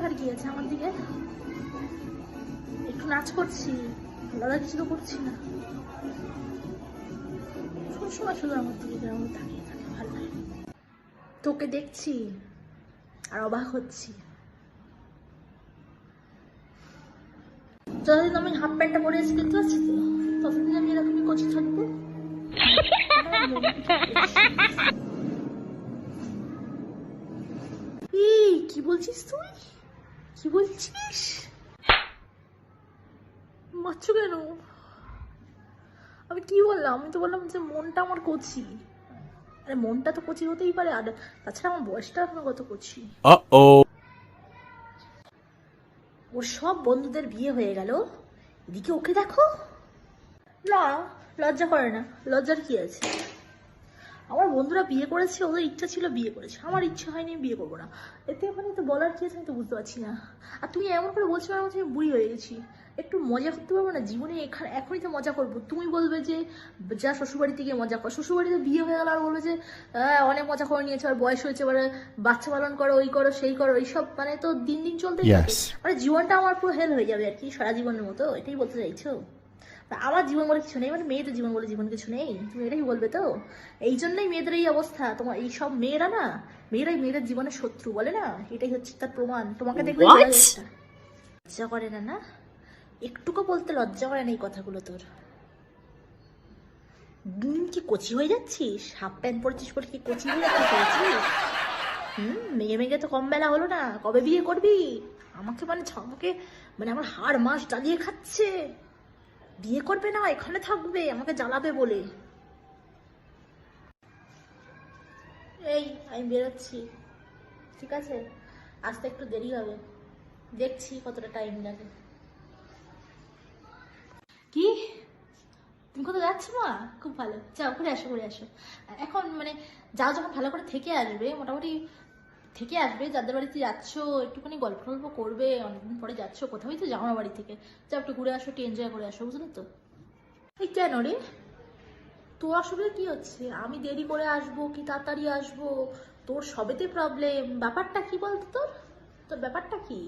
দেখার কি আছে আমার দিকে? একটু নাচ করছি, লড়া কিছু তো করছি না। সবসময় শুধু আমার দিকে কেমন তাকিয়ে থাকে, ভালো লাগে। তোকে দেখছি আর অবাক হচ্ছি। যতদিন আমি হাফ প্যান্টটা পরে আছি দেখতে পাচ্ছি তো, ততদিন আমি এরকমই কচি থাকবো। এই কি বলছিস তুই? কি বলছিস? মারছো কেন? আমি কি বললাম? আমি তো বললাম যে মনটা আমার কচি। আরে মনটা তো কচি হতেই পারে, আর তাছাড়া আমার বয়সটা এখনো কত কচি। ওর সব বন্ধুদের বিয়ে হয়ে গেল, এদিকে ওকে দেখো না। লজ্জা করে না? লজ্জার কি আছে? আমার বন্ধুরা বিয়ে করেছে, ওদের ইচ্ছা ছিল বিয়ে করেছে, আমার ইচ্ছা হয়নি, বিয়ে করবো না। এতে ওখানে তো বলার কি আছে আমি তো বুঝতে পারছি না। আর তুমি এমন করে বলছো আমার মধ্যে বুড়ি হয়ে গেছি, একটু মজা করতে পারবো না জীবনে? এখনই তো মজা করবো। তুমি বলবে যে যা শ্বশুরবাড়িতে গিয়ে মজা কর, শ্বশুরবাড়িতে বিয়ে হয়ে গেল আর বলবে যে অনেক মজা করে নিয়েছে, আর বয়স হয়েছে, এবারে বাচ্চা পালন করো, ওই করো সেই করো, এইসব মানে তো দিন দিন চলতেই থাকে। মানে জীবনটা আমার পুরো হেল হয়ে যাবে আর কি, সারা জীবনের মতো, এটাই বলতে চাইছো? আমার জীবন বলে কিছু নেই, মানে মেয়েদের জীবন বলে জীবন কিছু নেই, তুমি এটাই বলবে তো? এই জন্যই মেয়েদের এই অবস্থা। তোমার এই সব মেয়েরা না, মেয়েরাই মেয়েদের জীবনের শত্রু বলে না, এটাই হচ্ছে তার প্রমাণ। তোমাকে দেখলে লজ্জা করে না? না একটুকু বলতে লজ্জা করে না এই কথাগুলো তোর? কি কচি হয়ে যাচ্ছিস? হাফ প্যান্ট পরেছিস বলে কি কচি হয়ে যাচ্ছিস? মেয়ে মেয়ে তো কম বেলা হলো না, কবে বিয়ে করবি? আমাকে মানে আমাকে মানে আমার হাড় মাস জ্বালিয়ে খাচ্ছে। বিয়ে করবে না, এখানে থাকবে আমাকে জ্বালাবে বলে। এই আমি বেরোচ্ছি, ঠিক আছে? আসতে একটু দেরি হবে, দেখছি কতটা টাইম লাগে। কি? তুমি কোথাও যাচ্ছ মা? খুব ভালো, যাও ঘুরে আসো ঘুরে আসো। এখন মানে যাও, যখন ভালো করে থেকে আসবে, মোটামুটি থেকে আসবে, যাদের বাড়িতে যাচ্ছ একটুখানি গল্প টল্প করবে, অনেকদিন পরে যাচ্ছ কোথাওই তো যাও না বাড়ি থেকে, যাও একটু ঘুরে আসো, একটু এনজয় করে আসো, বুঝলে তো? এই কেন রে? তোর অসুবিধা কি হচ্ছে? আমি দেরি করে আসবো কি তাড়াতাড়ি আসবো, তোর সবেতে প্রবলেম। ব্যাপারটা কি বলতো তোর? তোর ব্যাপারটা কি?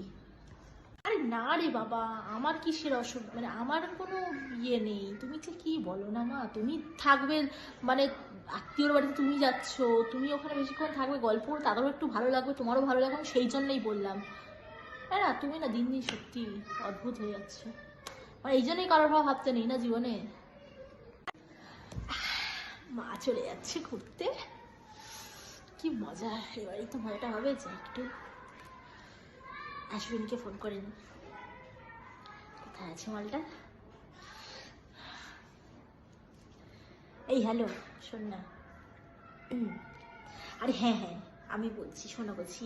আরে না রে বাবা, আমার কিসের অসুবিধা, মানে আমার কোনো ইয়ে নেই। তুমি যে কি বলো না মা, তুমি থাকবে মানে আত্মীয়র বাড়িতে তুমি যাচ্ছ, তুমি ওখানে বেশিক্ষণ থাকবে, গল্প করে তাদেরও একটু ভালো লাগবে, তোমারও ভালো লাগবে, আমি সেই জন্যই বললাম। হ্যাঁ না, তুমি না দিন দিন সত্যি অদ্ভুত হয়ে যাচ্ছে। মানে এই জন্যই কারোর ভাব ভাবতে নেই না জীবনে। মা চলে যাচ্ছে ঘুরতে, কি মজা। এবারই তো মজাটা হবে যে একটু আশ্বিনকে ফোন করে নি, কোথায় আছে মালটা। এই হ্যালো, শোন না। আরে হ্যাঁ হ্যাঁ, আমি বলছি, শোনো বলছি,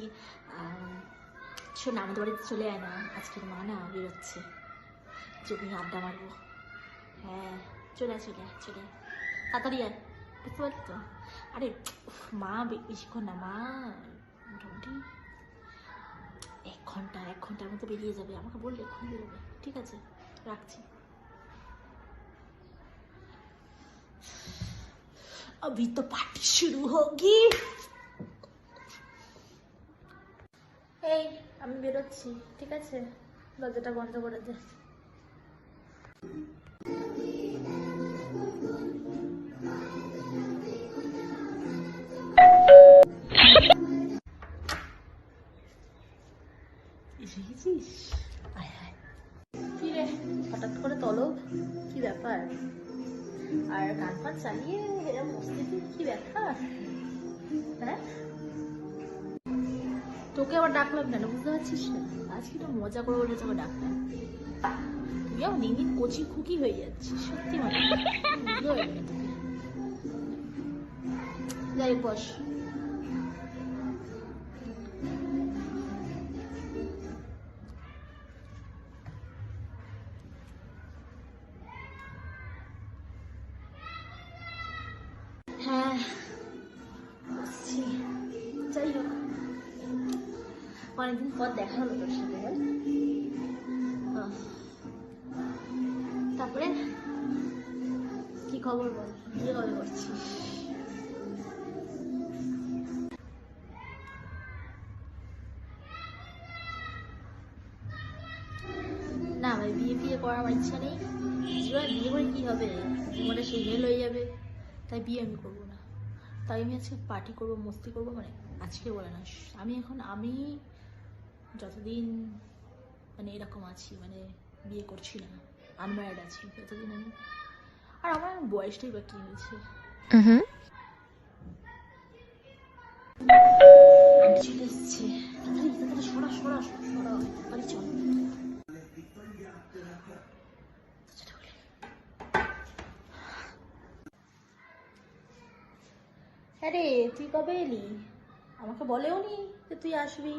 শোন না, আমাদের বাড়িতে চলে আয় না, আজকের মা না বেরোচ্ছে, জমি আড্ডা মারবো। হ্যাঁ চলে আয় চলে আয় চলে আয়, তাড়াতাড়ি আয়, বুঝতে পারলি তো? আরে মা বেশিক্ষণ না, মা মোটামুটি 1 ঘন্টার মধ্যে বেরিয়ে যাবে, আমাকে বললে এক্ষুনি বেরোবে, ঠিক আছে? রাখছি। अभी तो पार्टी शुरू होगी। এই আমি বেরোচ্ছি, ঠিক আছে? দরজাটা বন্ধ করে দে। এসেছিস? আয় আয়। কি রে হঠাৎ করে তলব, কি ব্যাপার? আর গান ফান চালিয়ে এরকম মস্তিতে কি ব্যাপার? হ্যাঁ তোকে আবার ডাকলাম কেন বুঝতে পারছিস না? আজকে তো মজা করে বলে তোকে ডাকলাম। তুই আমার দিন দিন কচি খুকি হয়ে যাচ্ছিস সত্যি, মানে বুঝতে পারিনি তোকে। যাই বস। হ্যাঁ বসছি। যাই হোক, অনেকদিন পর দেখা হলো তোর সাথে, বল। তারপরে কি খবর বল, বিয়ে কবে করছিস? বিয়ে করার আমার ইচ্ছা নেই। জীবনে বিয়ে করে কী হবে, জীবনে সেই হেল হয়ে যাবে। তাই বিয়ে আমি করবো না। তাই আমি আজকে পার্টি করবো, মস্তি করবো, মানে আজকে বলে না, আমি যতদিন মানে এরকম আছি, মানে বিয়ে করছি না, আনম্যারিড আছি ততদিন আমি, আর আমার বয়সটাই বা কী হয়েছে। আন্টি চলে এসছে, তাড়াতাড়ি তাড়াতাড়ি সরা সরা সরা, তাড়াতাড়ি চল। হ্যাঁ রে, তুই কবে এলি? আমাকে বলেও নি যে তুই আসবি,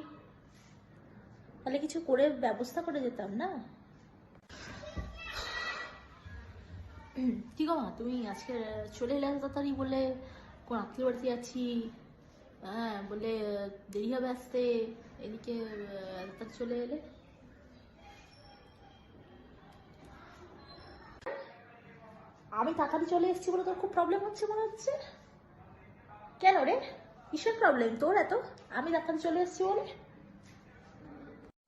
তাহলে কিছু করে ব্যবস্থা করে যেতাম না। কি গো মা, তুমি আজকে চলে এলে এত তাড়াতাড়ি? বলে কোন আত্মীয় বাড়িতে যাচ্ছি, হ্যাঁ বলে দেরি হবে আসতে, এদিকে এত তাড়াতাড়ি চলে এলে। আমি তাড়াতাড়ি চলে এসেছি বলে তোর খুব প্রবলেম হচ্ছে মনে হচ্ছে। কেন রে, কিসের প্রবলেম তোর এত? আমি তাড়াতাড়ি চলে এসেছি বলে?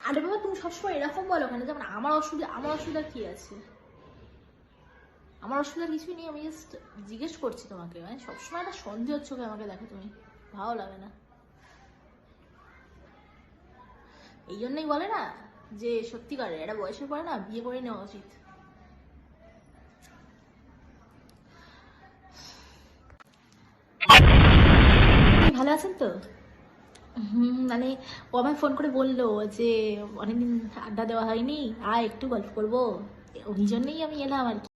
আরে বাবা, তুমি সবসময় এরকম বলো কেন? যেমন আমার অসুবিধা কি আছে? আমার অসুবিধা কিছুই নেই, আমি জাস্ট জিজ্ঞেস করছি তোমাকে। মানে সবসময় একটা সন্দেহ হচ্ছে আমাকে দেখো তুমি, ভালো লাগে না। এই জন্যই বলে না যে সত্যিকারের একটা বয়সের পরে না বিয়ে করে নেওয়া উচিত। ভালো আছেন তো? মানে ও আমায় ফোন করে বললো যে অনেকদিন আড্ডা দেওয়া হয়নি, একটু গল্প করবো, ওই জন্যই আমি এলাম আর কি।